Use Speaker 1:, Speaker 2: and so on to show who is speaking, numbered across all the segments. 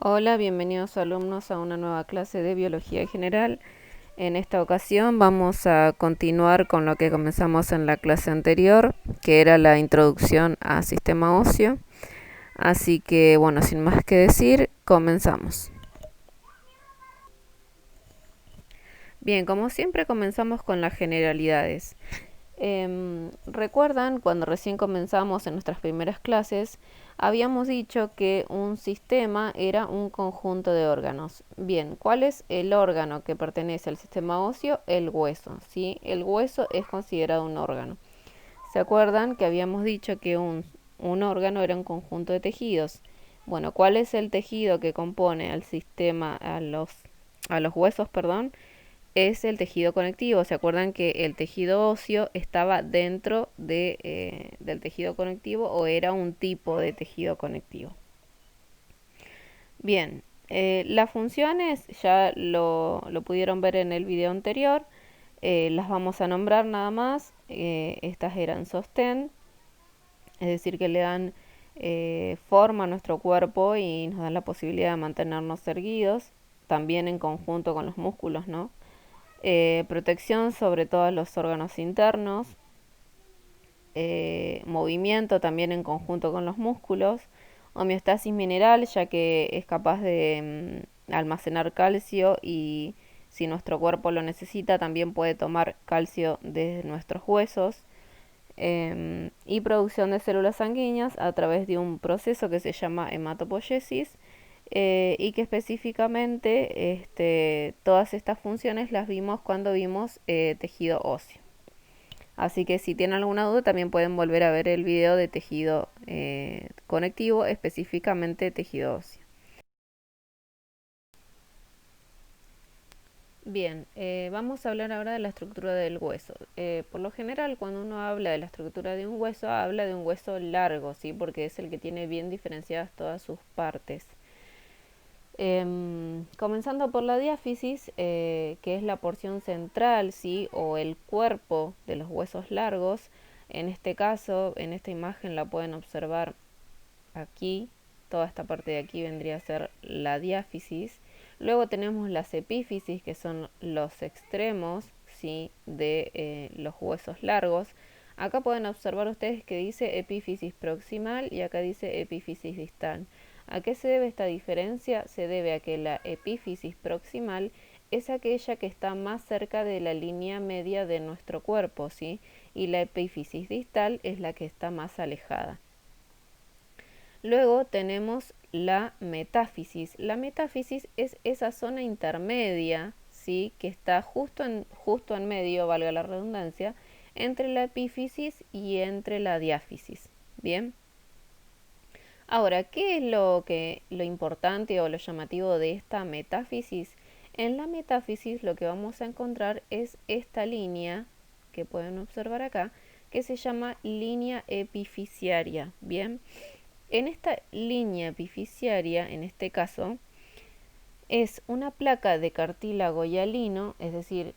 Speaker 1: Hola, bienvenidos alumnos a una nueva clase de Biología General. En esta ocasión vamos a continuar con lo que comenzamos en la clase anterior, que era la introducción al sistema óseo. Así que, bueno, sin más que decir, comenzamos. Bien, como siempre comenzamos con las generalidades. ¿Recuerdan cuando recién comenzamos en nuestras primeras clases? Habíamos dicho que un sistema era un conjunto de órganos. Bien, ¿cuál es el órgano que pertenece al sistema óseo? El hueso, ¿sí? El hueso es considerado un órgano. ¿Se acuerdan que habíamos dicho que un órgano era un conjunto de tejidos? Bueno, ¿cuál es el tejido que compone al sistema, a los huesos, perdón? Es el tejido conectivo. ¿Se acuerdan que el tejido óseo estaba dentro del tejido conectivo o era un tipo de tejido conectivo? Bien, las funciones ya lo pudieron ver en el video anterior. Las vamos a nombrar nada más. Estas eran sostén, es decir, que le dan forma a nuestro cuerpo y nos dan la posibilidad de mantenernos erguidos, también en conjunto con los músculos, ¿no? Protección sobre todos los órganos internos, movimiento también en conjunto con los músculos, homeostasis mineral, ya que es capaz de almacenar calcio y si nuestro cuerpo lo necesita también puede tomar calcio de nuestros huesos, y producción de células sanguíneas a través de un proceso que se llama hematopoiesis, y que específicamente todas estas funciones las vimos cuando vimos tejido óseo. Así que si tienen alguna duda también pueden volver a ver el video de tejido conectivo, específicamente tejido óseo. Bien, vamos a hablar ahora de la estructura del hueso. Por lo general, cuando uno habla de la estructura de un hueso, habla de un hueso largo, ¿sí? Porque es el que tiene bien diferenciadas todas sus partes. Comenzando por la diáfisis, que es la porción central, ¿sí? O el cuerpo de los huesos largos. En este caso, en esta imagen la pueden observar aquí. Toda esta parte de aquí vendría a ser la diáfisis. Luego tenemos las epífisis, que son los extremos, ¿sí? De los huesos largos. Acá pueden observar ustedes que dice epífisis proximal y acá dice epífisis distal. ¿A qué se debe esta diferencia? Se debe a que la epífisis proximal es aquella que está más cerca de la línea media de nuestro cuerpo, ¿sí? Y la epífisis distal es la que está más alejada. Luego tenemos la metáfisis. La metáfisis es esa zona intermedia, ¿sí? Que está justo en medio, valga la redundancia, entre la epífisis y entre la diáfisis. Bien. Ahora, ¿qué es lo importante o lo llamativo de esta metáfisis? En la metáfisis lo que vamos a encontrar es esta línea que pueden observar acá, que se llama línea epifisiaria. Bien, en esta línea epifisiaria, en este caso, es una placa de cartílago hialino, es decir,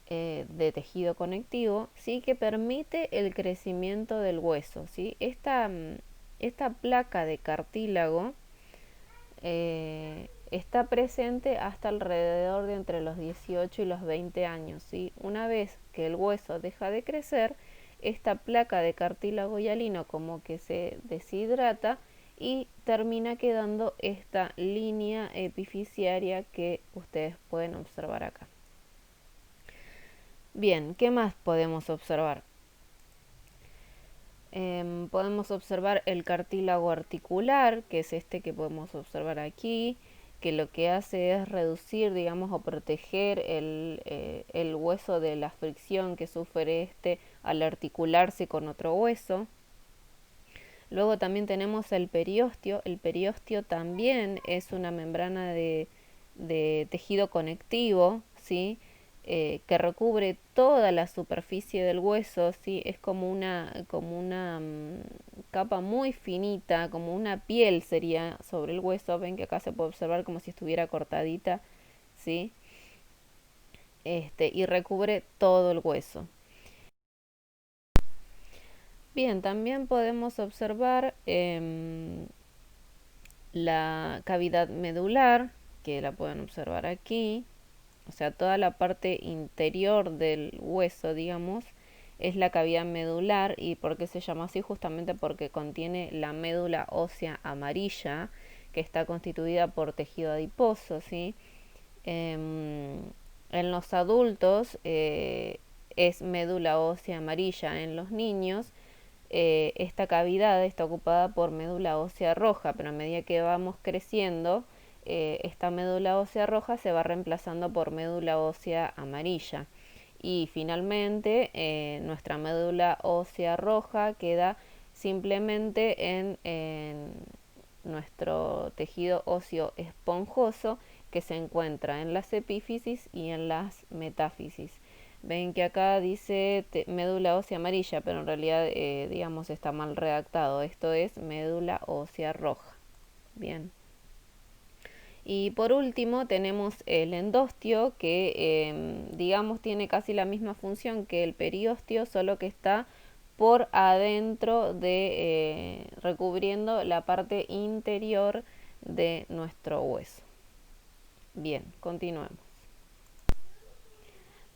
Speaker 1: de tejido conectivo, ¿sí? Que permite el crecimiento del hueso, ¿sí? Esta placa de cartílago está presente hasta alrededor de entre los 18 y los 20 años, ¿sí? Una vez que el hueso deja de crecer, esta placa de cartílago hialino como que se deshidrata y termina quedando esta línea epifisiaria que ustedes pueden observar acá. Bien, ¿qué más podemos observar? Podemos observar el cartílago articular, que es este que podemos observar aquí, que lo que hace es reducir, digamos, o proteger el hueso de la fricción que sufre al articularse con otro hueso. Luego también tenemos el periósteo. El periósteo también es una membrana de tejido conectivo, ¿sí? Que recubre toda la superficie del hueso, ¿sí? Es como una capa muy finita, como una piel sería sobre el hueso. Ven que acá se puede observar como si estuviera cortadita, ¿sí? Y recubre todo el hueso. Bien, también podemos observar La cavidad medular, que la pueden observar aquí, o sea, toda la parte interior del hueso, digamos, es la cavidad medular. ¿Y por qué se llama así? Justamente porque contiene la médula ósea amarilla, que está constituida por tejido adiposo, ¿sí? En los adultos es médula ósea amarilla. En los niños esta cavidad está ocupada por médula ósea roja, pero a medida que vamos creciendo, esta médula ósea roja se va reemplazando por médula ósea amarilla. Y finalmente nuestra médula ósea roja queda simplemente en nuestro tejido óseo esponjoso, que se encuentra en las epífisis y en las metáfisis. Ven que acá dice médula ósea amarilla, pero en realidad, digamos, está mal redactado. Esto es médula ósea roja. Bien. Y por último tenemos el endostio, que digamos tiene casi la misma función que el periostio, solo que está por adentro de recubriendo la parte interior de nuestro hueso. Bien, continuemos.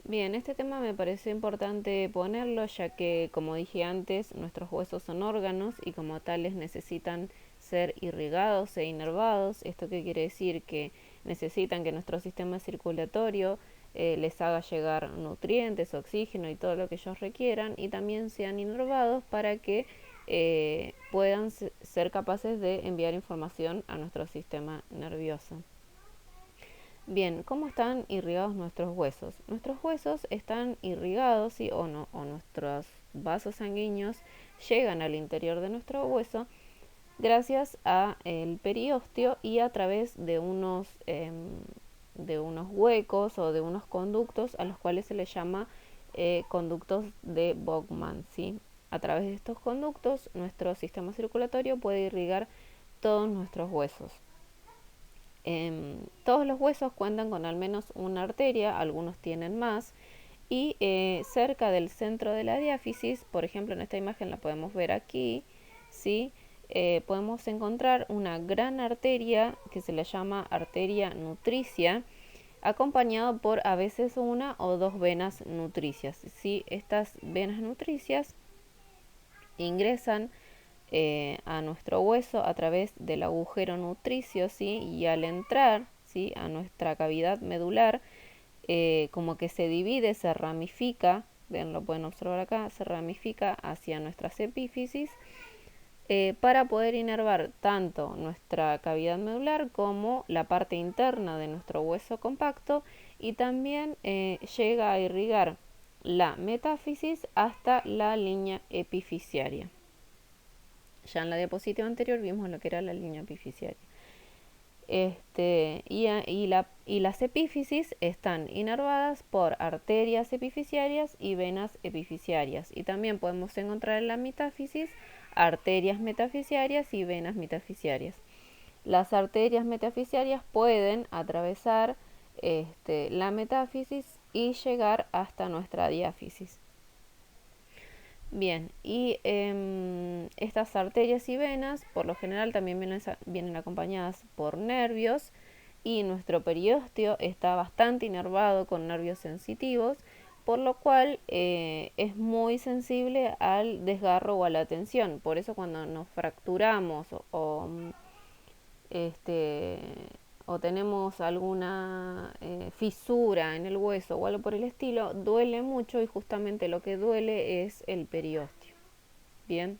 Speaker 1: Bien, este tema me pareció importante ponerlo, ya que, como dije antes, nuestros huesos son órganos y como tales necesitan ser irrigados e inervados. ¿Esto qué quiere decir? Que necesitan que nuestro sistema circulatorio les haga llegar nutrientes, oxígeno y todo lo que ellos requieran, y también sean inervados para que puedan ser capaces de enviar información a nuestro sistema nervioso. Bien, ¿cómo están irrigados nuestros huesos? Nuestros huesos están irrigados, ¿sí? O no, o nuestros vasos sanguíneos llegan al interior de nuestro hueso gracias a el periostio y a través de unos huecos o de unos conductos a los cuales se les llama conductos de Bowman, ¿sí? A través de estos conductos nuestro sistema circulatorio puede irrigar todos nuestros huesos. Todos los huesos cuentan con al menos una arteria, algunos tienen más, y cerca del centro de la diáfisis, por ejemplo en esta imagen la podemos ver aquí, ¿sí? Podemos encontrar una gran arteria que se le llama arteria nutricia, acompañado por a veces una o dos venas nutricias, ¿sí? Estas venas nutricias ingresan a nuestro hueso a través del agujero nutricio, ¿sí? Y al entrar, ¿sí?, a nuestra cavidad medular, como que se divide, se ramifica, ven, lo pueden observar acá, se ramifica hacia nuestras epífisis para poder inervar tanto nuestra cavidad medular como la parte interna de nuestro hueso compacto, y también llega a irrigar la metáfisis hasta la línea epifisiaria. Ya en la diapositiva anterior vimos lo que era la línea epifisiaria. Y las epífisis están inervadas por arterias epifisiarias y venas epifisiarias. Y también podemos encontrar en la metáfisis arterias metafisiarias y venas metafisiarias. Las arterias metafisiarias pueden atravesar la metáfisis y llegar hasta nuestra diáfisis. Bien, y estas arterias y venas por lo general también vienen acompañadas por nervios, y nuestro periostio está bastante inervado con nervios sensitivos, por lo cual es muy sensible al desgarro o a la tensión. Por eso cuando nos fracturamos este, o tenemos alguna fisura en el hueso o algo por el estilo, duele mucho, y justamente lo que duele es el periostio. Bien.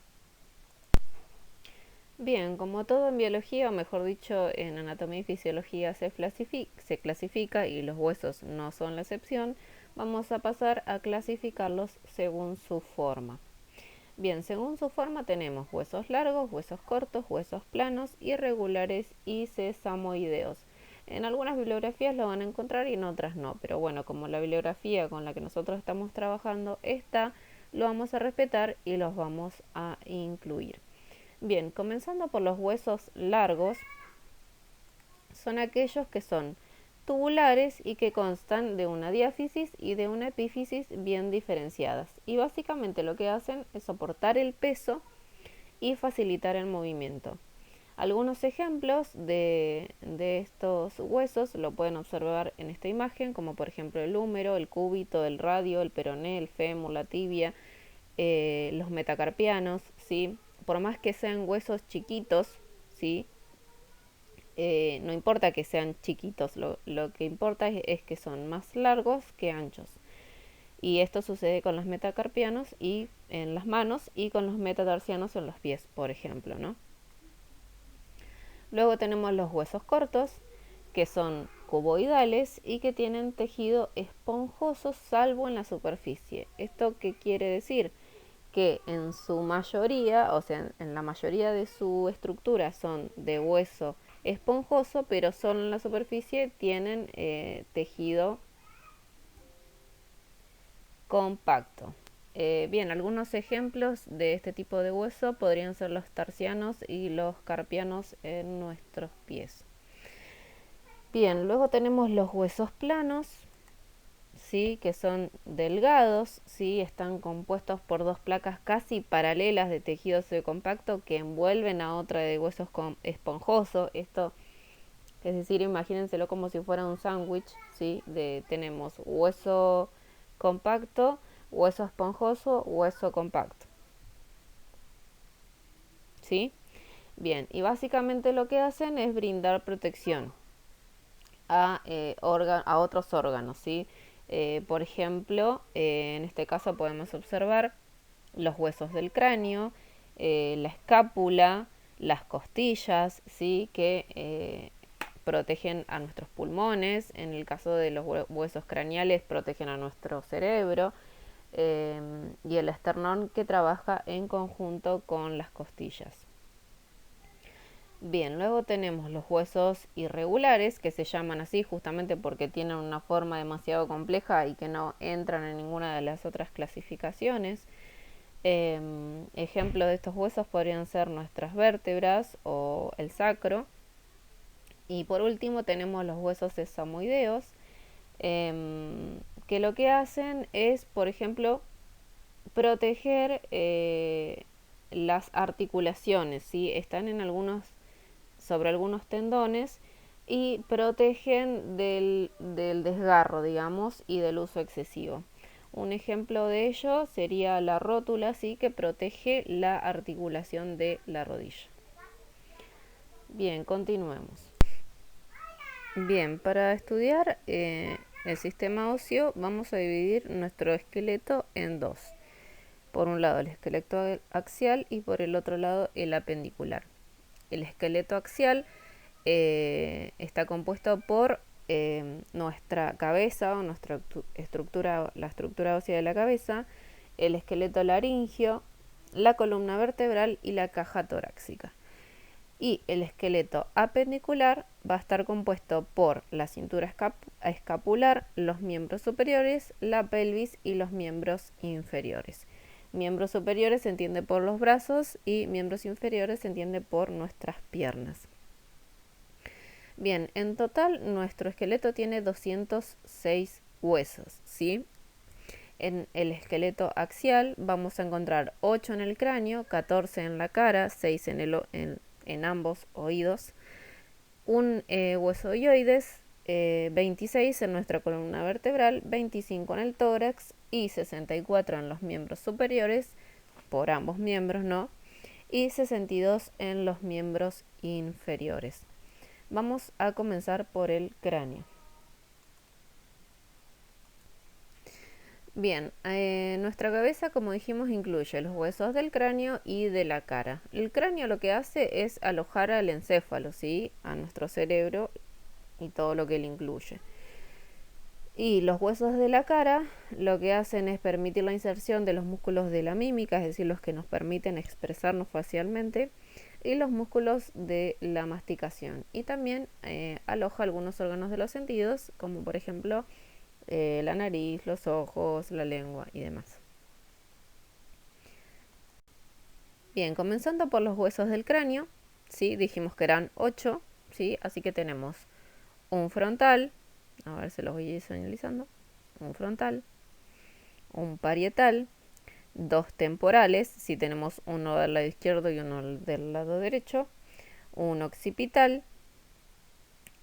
Speaker 1: Bien, como todo en biología, o mejor dicho, en anatomía y fisiología se clasifica, y los huesos no son la excepción, vamos a pasar a clasificarlos según su forma. Bien, según su forma tenemos huesos largos, huesos cortos, huesos planos, irregulares y sesamoideos. En algunas bibliografías lo van a encontrar y en otras no, pero bueno, como la bibliografía con la que nosotros estamos trabajando está, lo vamos a respetar y los vamos a incluir. Bien, comenzando por los huesos largos, son aquellos que son tubulares y que constan de una diáfisis y de una epífisis bien diferenciadas. Y básicamente lo que hacen es soportar el peso y facilitar el movimiento. Algunos ejemplos de estos huesos lo pueden observar en esta imagen, como por ejemplo el húmero, el cúbito, el radio, el peroné, el fémur, la tibia, los metacarpianos, ¿sí? Por más que sean huesos chiquitos, ¿sí? No importa que sean chiquitos, lo que importa es que son más largos que anchos. Y esto sucede con los metacarpianos y en las manos y con los metatarsianos en los pies, por ejemplo, ¿no? Luego tenemos los huesos cortos, que son cuboidales y que tienen tejido esponjoso salvo en la superficie. ¿Esto qué quiere decir? Que en su mayoría, o sea, en la mayoría de su estructura son de hueso esponjoso, pero solo en la superficie tienen tejido compacto. Bien, algunos ejemplos de este tipo de hueso podrían ser los tarsianos y los carpianos en nuestros pies. Bien, luego tenemos los huesos planos, ¿sí? Que son delgados, ¿sí? Están compuestos por dos placas casi paralelas de tejido compacto que envuelven a otra de huesos esponjoso. Esto es decir, imagínenselo como si fuera un sándwich, ¿sí? Tenemos hueso compacto, hueso esponjoso, hueso compacto, ¿sí? Bien, y básicamente lo que hacen es brindar protección a otros órganos, ¿sí? Por ejemplo, en este caso podemos observar los huesos del cráneo, la escápula, las costillas, ¿sí? Que protegen a nuestros pulmones. En el caso de los huesos craneales protegen a nuestro cerebro, y el esternón que trabaja en conjunto con las costillas. Bien, luego tenemos los huesos irregulares, que se llaman así justamente porque tienen una forma demasiado compleja y que no entran en ninguna de las otras clasificaciones. Ejemplos de estos huesos podrían ser nuestras vértebras o el sacro. Y por último tenemos los huesos sesamoideos, que lo que hacen es, por ejemplo, proteger las articulaciones, ¿sí? Están sobre algunos tendones y protegen del desgarro, digamos, y del uso excesivo. Un ejemplo de ello sería la rótula, ¿sí? Que protege la articulación de la rodilla. Bien, continuemos. Bien, para estudiar el sistema óseo vamos a dividir nuestro esqueleto en dos. Por un lado el esqueleto axial y por el otro lado el apendicular. El esqueleto axial está compuesto por nuestra cabeza o nuestra estructura, la estructura ósea de la cabeza, el esqueleto laringio, la columna vertebral y la caja torácica. Y el esqueleto apendicular va a estar compuesto por la cintura escapular, los miembros superiores, la pelvis y los miembros inferiores. Miembros superiores se entiende por los brazos y miembros inferiores se entiende por nuestras piernas. Bien, en total nuestro esqueleto tiene 206 huesos, ¿sí? En el esqueleto axial vamos a encontrar 8 en el cráneo, 14 en la cara, 6 en ambos oídos, un hueso hyoides, 26 en nuestra columna vertebral, 25 en el tórax y 64 en los miembros superiores, por ambos miembros, ¿no? Y 62 en los miembros inferiores. Vamos a comenzar por el cráneo. Bien, nuestra cabeza, como dijimos, incluye los huesos del cráneo y de la cara. El cráneo lo que hace es alojar al encéfalo, ¿sí? A nuestro cerebro y todo lo que él incluye. Y los huesos de la cara lo que hacen es permitir la inserción de los músculos de la mímica, es decir, los que nos permiten expresarnos facialmente, y los músculos de la masticación. Y también aloja algunos órganos de los sentidos, como por ejemplo la nariz, los ojos, la lengua y demás. Bien, comenzando por los huesos del cráneo, ¿sí? Dijimos que eran 8, ¿sí? Así que tenemos un frontal, a ver, se los voy a ir señalizando, un frontal, un parietal, dos temporales, si tenemos uno del lado izquierdo y uno del lado derecho, un occipital,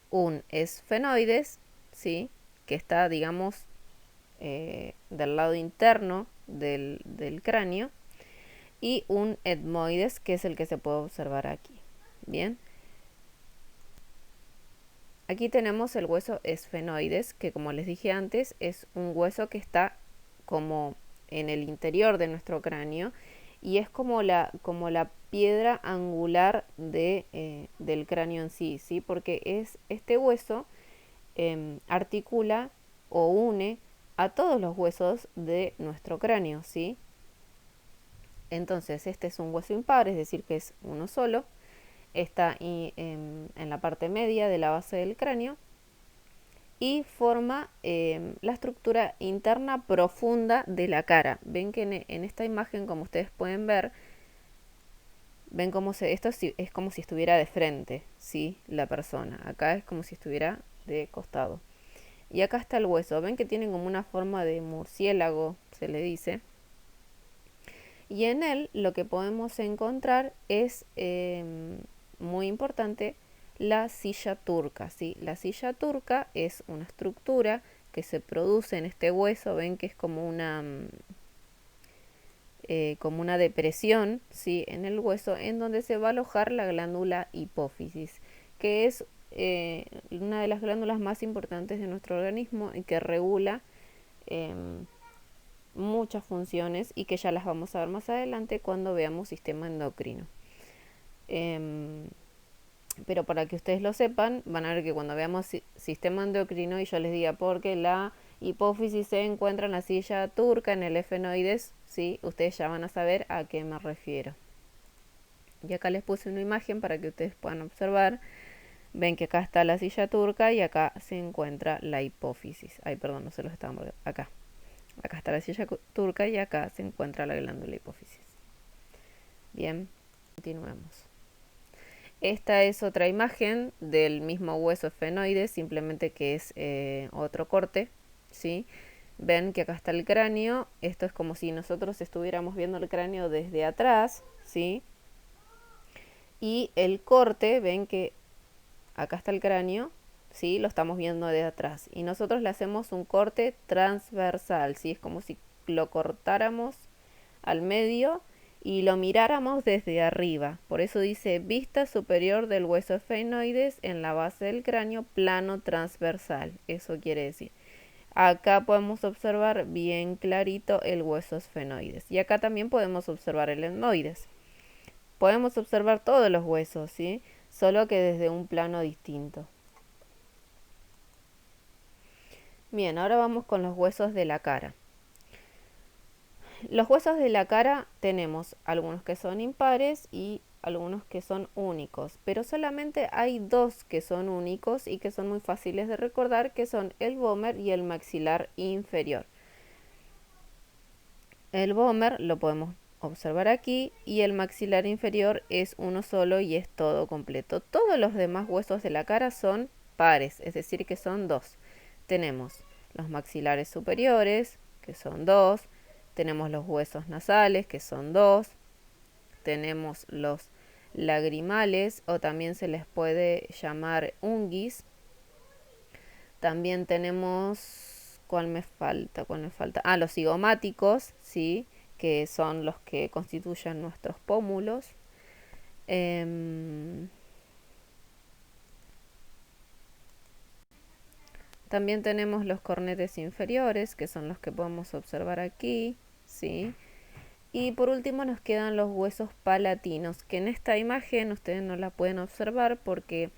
Speaker 1: un esfenoides, ¿sí? Que está, digamos, del lado interno del cráneo, y un etmoides, que es el que se puede observar aquí. Bien. Aquí tenemos el hueso esfenoides, que como les dije antes, es un hueso que está como en el interior de nuestro cráneo y es como la piedra angular del cráneo en sí, ¿sí? Porque es este hueso articula o une a todos los huesos de nuestro cráneo, ¿sí? Entonces este es un hueso impar, es decir que es uno solo, está en la parte media de la base del cráneo y forma la estructura interna profunda de la cara. Ven que en esta imagen, como ustedes pueden ver, ven cómo esto es como si estuviera de frente, ¿sí? La persona. Acá es como si estuviera de costado. Y acá está el hueso. Ven que tiene como una forma de murciélago, se le dice. Y en él lo que podemos encontrar es muy importante la silla turca, ¿sí? La silla turca es una estructura que se produce en este hueso, ven que es como una depresión, ¿sí? En el hueso, en donde se va a alojar la glándula hipófisis, que es una de las glándulas más importantes de nuestro organismo y que regula muchas funciones y que ya las vamos a ver más adelante cuando veamos sistema endocrino. Pero para que ustedes lo sepan, van a ver que cuando veamos sistema endocrino y yo les diga porque la hipófisis se encuentra en la silla turca, en el efenoides, ¿sí? Ustedes ya van a saber a qué me refiero. Y acá les puse una imagen para que ustedes puedan observar. Ven que acá está la silla turca y acá se encuentra la hipófisis. Ay, perdón, no se los estaba moviendo. Acá. Acá está la silla turca y acá se encuentra la glándula hipófisis. Bien, continuemos. Esta es otra imagen del mismo hueso esfenoide, simplemente que es otro corte, ¿sí? Ven que acá está el cráneo, esto es como si nosotros estuviéramos viendo el cráneo desde atrás, ¿sí? Y el corte, ven que acá está el cráneo, ¿sí? Lo estamos viendo de atrás. Y nosotros le hacemos un corte transversal, ¿sí? Es como si lo cortáramos al medio y lo miráramos desde arriba. Por eso dice vista superior del hueso esfenoides en la base del cráneo, plano transversal. Eso quiere decir. Acá podemos observar bien clarito el hueso esfenoides. Y acá también podemos observar el etmoides. Podemos observar todos los huesos, ¿sí? Solo que desde un plano distinto. Bien, ahora vamos con los huesos de la cara. Los huesos de la cara tenemos algunos que son impares y algunos que son únicos, pero solamente hay dos que son únicos y que son muy fáciles de recordar, que son el vómer y el maxilar inferior. El vómer lo podemos observar aquí y el maxilar inferior es uno solo y es todo completo. Todos los demás huesos de la cara son pares, es decir que son dos. Tenemos los maxilares superiores, que son dos, tenemos los huesos nasales, que son dos, tenemos los lagrimales o también se les puede llamar unguis. También tenemos, ¿cuál me falta? ¿Cuál me falta? Ah, los cigomáticos, ¿sí? Que son los que constituyen nuestros pómulos. También tenemos los cornetes inferiores, que son los que podemos observar aquí, ¿sí? Y por último nos quedan los huesos palatinos, que en esta imagen ustedes no la pueden observar porque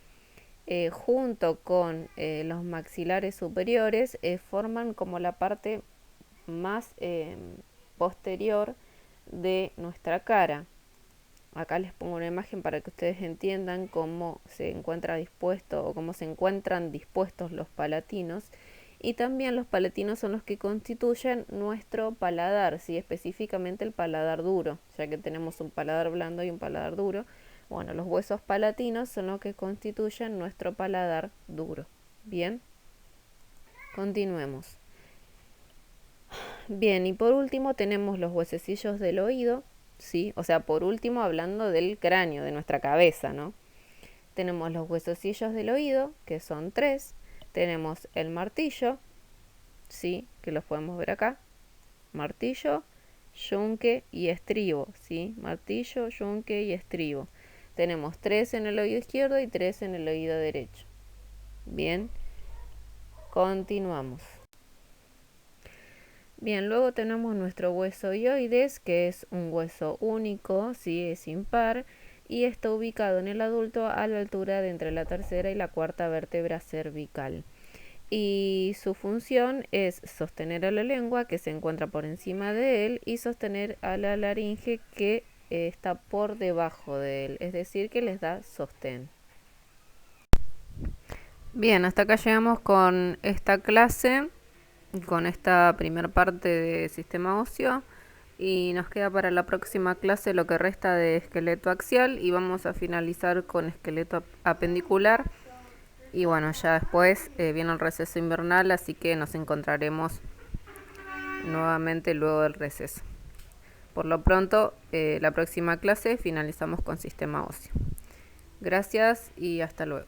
Speaker 1: junto con los maxilares superiores forman como la parte más posterior de nuestra cara. Acá les pongo una imagen para que ustedes entiendan cómo se encuentra dispuesto o cómo se encuentran dispuestos los palatinos. Y también los palatinos son los que constituyen nuestro paladar, ¿sí? Específicamente el paladar duro, ya que tenemos un paladar blando y un paladar duro. Bueno, los huesos palatinos son los que constituyen nuestro paladar duro. Bien, continuemos. Bien, y por último tenemos los huesecillos del oído, ¿sí? O sea, por último hablando del cráneo, de nuestra cabeza, ¿no? Tenemos los huesecillos del oído, que son 3. Tenemos el martillo, ¿sí? Que los podemos ver acá. Martillo, yunque y estribo, ¿sí? Martillo, yunque y estribo. Tenemos 3 en el oído izquierdo y 3 en el oído derecho. Bien, continuamos. Bien, luego tenemos nuestro hueso hioides, que es un hueso único, ¿sí? Es impar, y está ubicado en el adulto a la altura de entre la tercera y la cuarta vértebra cervical. Y su función es sostener a la lengua, que se encuentra por encima de él, y sostener a la laringe, que está por debajo de él, es decir, que les da sostén. Bien, hasta acá llegamos con esta clase, con esta primera parte de sistema óseo, y nos queda para la próxima clase lo que resta de esqueleto axial, y vamos a finalizar con esqueleto apendicular. Y bueno, ya después viene el receso invernal, así que nos encontraremos nuevamente luego del receso. Por lo pronto, la próxima clase finalizamos con sistema óseo. Gracias y hasta luego.